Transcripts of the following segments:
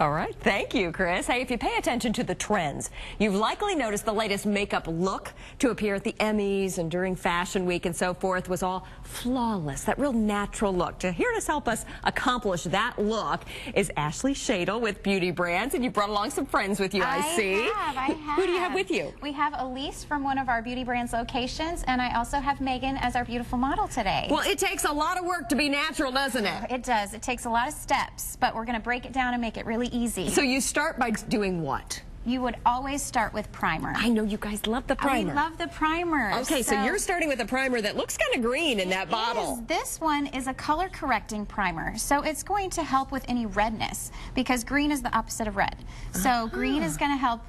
All right. Thank you, Chris. Hey, if you pay attention to the trends, you've likely noticed the latest makeup look to appear at the Emmys and during Fashion Week and so forth was all flawless, that real natural look. Here to help us accomplish that look is Ashley Shadle with Beauty Brands, and you brought along some friends with you, I see. I have. Who do you have with you? We have Elise from one of our Beauty Brands locations, and I also have Megan as our beautiful model today. Well, it takes a lot of work to be natural, doesn't it? It does. It takes a lot of steps, but we're going to break it down and make it really easy. So you start by doing what? You would always start with primer. I know you guys love the primer. We love the primer. Okay, so you're starting with a primer that looks kind of green in that bottle. This one is a color correcting primer, so it's going to help with any redness because green is the opposite of red. So green is going to help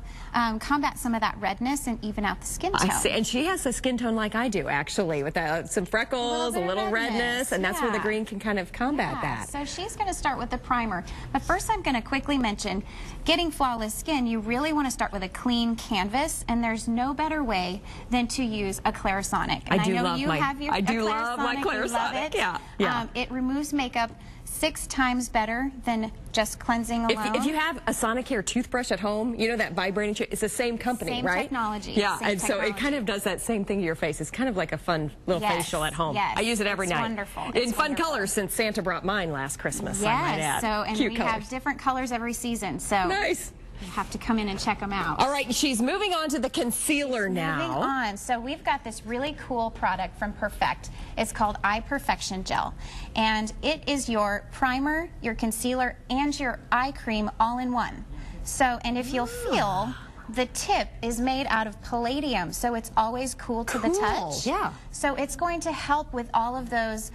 combat some of that redness and even out the skin tone. I see, and she has a skin tone like I do, actually, with some freckles, a little redness, and that's where the green can kind of combat that. So she's going to start with the primer. But first I'm going to quickly mention, getting flawless skin, you really want to start with a clean canvas, and there's no better way than to use a Clarisonic. And I know you have your love my Clarisonic. Yeah. It removes makeup 6 times better than just cleansing alone. If you have a Sonicare toothbrush at home, you know that vibrating, it's the same company, same right? Technology. Yeah, same and technology. So it kind of does that same thing to your face. It's kind of like a fun little facial at home. Yes, I use it every night. Wonderful. In fun colors since Santa brought mine last Christmas. Yes, and cute we colors. have different colors every season. So nice. You have to come in and check them out. All right, she's moving on to the concealer now. Moving on. So we've got this really cool product from Perfect. It's called Eye Perfection Gel. And it is your primer, your concealer, and your eye cream all in one. So, and if you'll feel, the tip is made out of palladium, so it's always cool to the touch. Yeah. So it's going to help with all of those,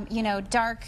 you know, dark,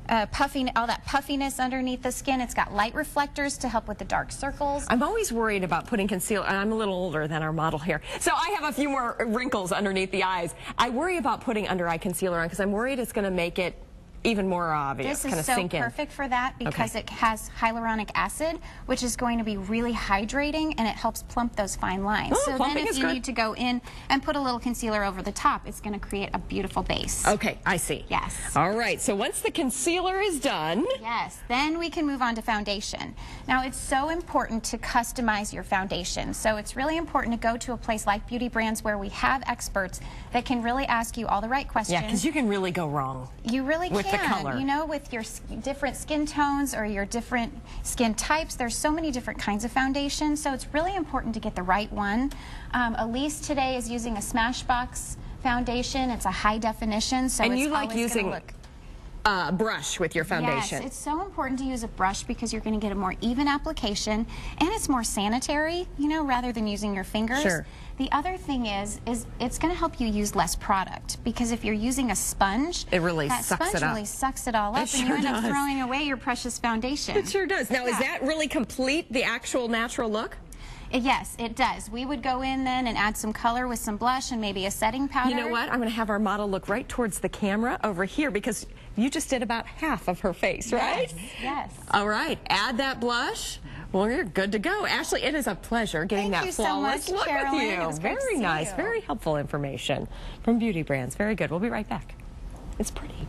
all that puffiness underneath the skin. It's got light reflectors to help with the dark circles. I'm always worried about putting concealer, and I'm a little older than our model here, so I have a few more wrinkles underneath the eyes. I worry about putting under eye concealer on because I'm worried it's going to make it even more obvious. This is so perfect for that because it has hyaluronic acid, which is going to be really hydrating, and it helps plump those fine lines. So then if you need to go in and put a little concealer over the top, it's going to create a beautiful base. Okay, I see. Yes. All right, so once the concealer is done. Yes, then we can move on to foundation. Now, it's so important to customize your foundation. So it's really important to go to a place like Beauty Brands where we have experts that can really ask you all the right questions. Yeah, because you can really go wrong. You really can. The color. You know, with your different skin tones or your different skin types, there's so many different kinds of foundation, so it's really important to get the right one. Elise today is using a Smashbox foundation. It's a high definition, so and it's you like always using a brush with your foundation. Yes, it's so important to use a brush because you're going to get a more even application, and it's more sanitary, you know, rather than using your fingers. Sure. The other thing is it's going to help you use less product because if you're using a sponge, it really that sucks sponge it up. really sucks it all up, It and sure you end up does. throwing away your precious foundation. It sure does. Now, is that really complete the actual natural look? Yes, it does. We would go in then and add some color with some blush and maybe a setting powder. You know what? I'm going to have our model look right towards the camera over here because you just did about half of her face, right? Yes. All right. Add that blush. Well, you're good to go. Ashley, it is a pleasure getting that flawless look with you. Very nice. Very helpful information from Beauty Brands. Very good. We'll be right back. It's pretty.